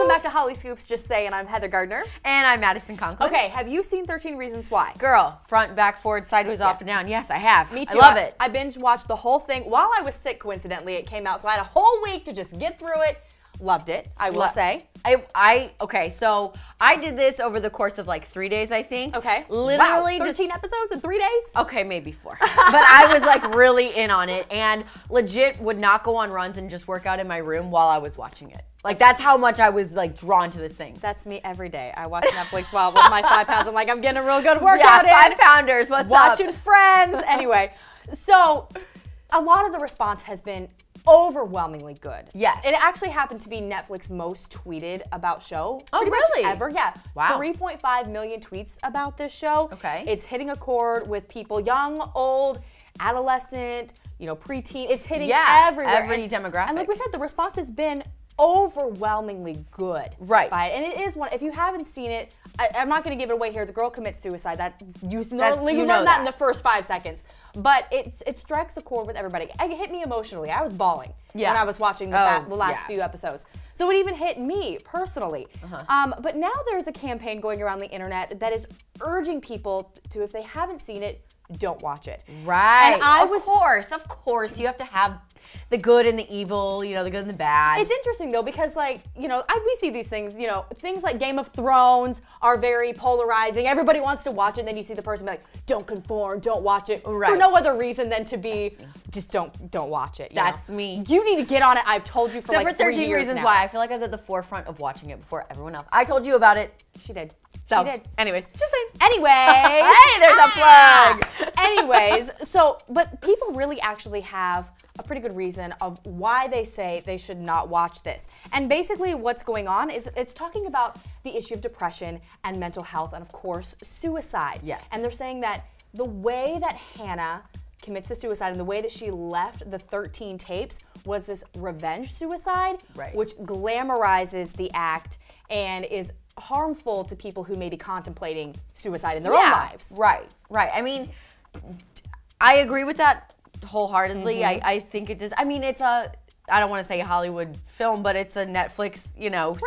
back to Hollyscoops, just saying. I'm Heather Gardner. And I'm Madison Conklin. Okay, have you seen 13 Reasons Why? Girl, front, back, forward, sideways, off, and down. Yes, I have. Me too. I love it. I binge watched the whole thing while I was sick, coincidentally. It came out, so I had a whole week to just get through it. Loved it, I will say. Okay, so I did this over the course of like 3 days, I think. Okay. Literally wow, 13 episodes in 3 days? Okay, maybe 4. But I was like really in on it and legit would not go on runs and just work out in my room while I was watching it. Like that's how much I was like drawn to this thing. That's me every day. I watch Netflix while with my 5 pounds. I'm like, I'm getting a real good workout in. 5 pounders, what's Watching up? Friends. Anyway, so a lot of the response has been overwhelmingly good. Yes. It actually happened to be Netflix's most tweeted about show. Oh, really? Much ever, yeah. Wow. 3.5 million tweets about this show. Okay. It's hitting a chord with people young, old, adolescent, preteen. It's hitting everywhere. Every demographic. And like we said, the response has been overwhelmingly good. Right. By it. And it is one, if you haven't seen it, I'm not going to give it away here. The girl commits suicide. You learn that in the first 5 seconds. But it strikes a chord with everybody. It hit me emotionally. I was bawling when I was watching the last few episodes. So it even hit me personally. But now there's a campaign going around the internet that is urging people to, if they haven't seen it, don't watch it. Right. And of course, you have to have the good and the evil, the good and the bad. It's interesting though because we see these things, things like Game of Thrones are very polarizing. Everybody wants to watch it, and then you see the person be like, don't conform, don't watch it. Right. For no other reason than to be, just don't watch it. That's me. You need to get on it. I've told you for like 3 years 13 Reasons now. Why, I feel like I was at the forefront of watching it before everyone else. I told you about it. She did. So, she did. anyways, just saying. Anyways. Hey, there's a plug. Anyways, but people really actually have a pretty good reason of why they say they should not watch this. And basically what's going on is it's talking about the issue of depression and mental health and of course suicide. Yes. And they're saying that the way that Hannah commits the suicide and the way that she left the 13 tapes was this revenge suicide, which glamorizes the act and is harmful to people who may be contemplating suicide in their own lives. Right. I mean, I agree with that wholeheartedly. I think it does. I mean, it's I don't want to say a Hollywood film, but it's a Netflix,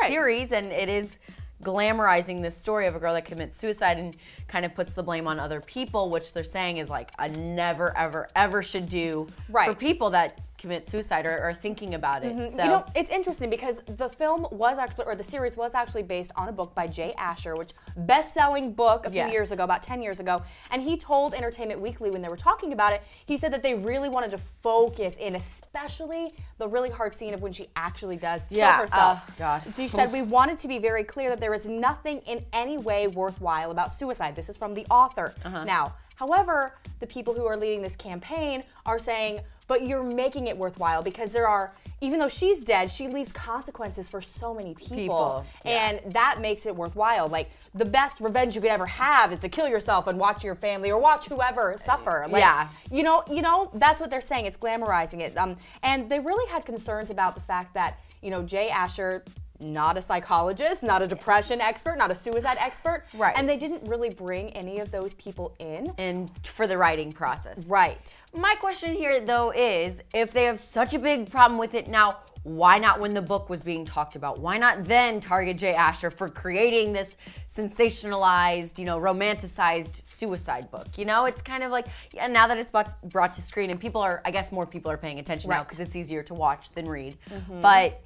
series, and it is glamorizing this story of a girl that commits suicide and kind of puts the blame on other people, which they're saying is like a never, ever, ever should do for people that commit suicide or are thinking about it. So it's interesting because the film was actually, or the series was actually based on a book by Jay Asher, which best-selling book a few years ago, about 10 years ago. And he told Entertainment Weekly when they were talking about it, he said that they really wanted to focus in, especially the really hard scene of when she actually does kill herself. Oh, gosh. So he said, we wanted to be very clear that there is nothing in any way worthwhile about suicide. This is from the author. Now, however, the people who are leading this campaign are saying, but you're making it worthwhile because there are, even though she's dead, she leaves consequences for so many people. And that makes it worthwhile. Like, the best revenge you could ever have is to kill yourself and watch your family or watch whoever suffer. Like, that's what they're saying. It's glamorizing it. And they really had concerns about the fact that, Jay Asher, not a psychologist, not a depression expert, not a suicide expert. Right. And they didn't really bring any of those people in. For the writing process. Right. My question here, though, is if they have such a big problem with it now, why not when the book was being talked about? Why not then target Jay Asher for creating this sensationalized, romanticized suicide book? It's kind of like, now that it's brought to screen and I guess more people are paying attention now because it's easier to watch than read. But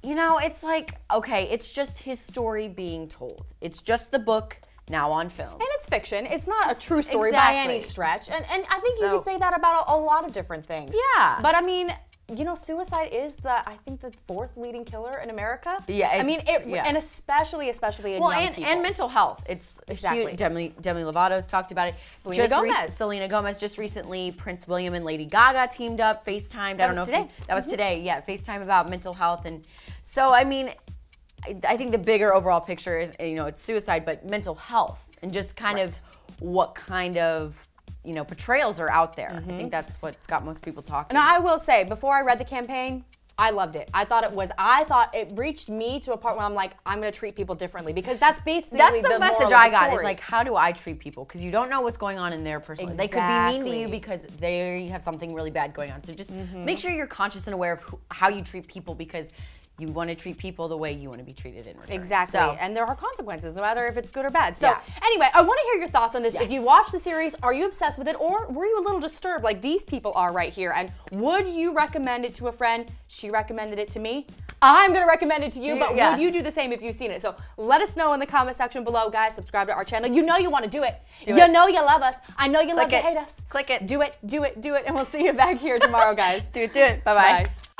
it's like, okay, it's just his story being told. It's just the book now on film. And it's fiction. It's not a true story by any stretch. And I think you could say that about a lot of different things. Yeah. But I mean, suicide is I think the 4th leading killer in America. Yeah. And especially in young people. And mental health. It's huge. Demi Lovato's talked about it. Selena Gomez just recently. Prince William and Lady Gaga teamed up, FaceTimed. I don't know if that was today. Yeah, FaceTime about mental health. And so, I mean, I think the bigger overall picture is, it's suicide, but mental health and just kind of what kind of, portrayals are out there. I think that's what's got most people talking. And I will say, before I read the campaign, I loved it. I thought it reached me to a part where I'm like, I'm going to treat people differently because that's basically the message I got is like, how do I treat people? Because you don't know what's going on in their personal life. They could be mean to you because they have something really bad going on. So just make sure you're conscious and aware of how you treat people because you want to treat people the way you want to be treated in return. Exactly. So, and there are consequences, no matter if it's good or bad. So Yeah. anyway, I want to hear your thoughts on this. Yes. If you watched the series, are you obsessed with it, or were you a little disturbed like these people are right here? And would you recommend it to a friend? She recommended it to me. I'm going to recommend it to you, but Yeah. would you do the same if you've seen it? So let us know in the comment section below. Guys, subscribe to our channel. You know you want to do it. You know you love us. I know you love to hate us. Click it. Do it, do it, do it. And we'll see you back here tomorrow, guys. Do it. Bye-bye. Bye.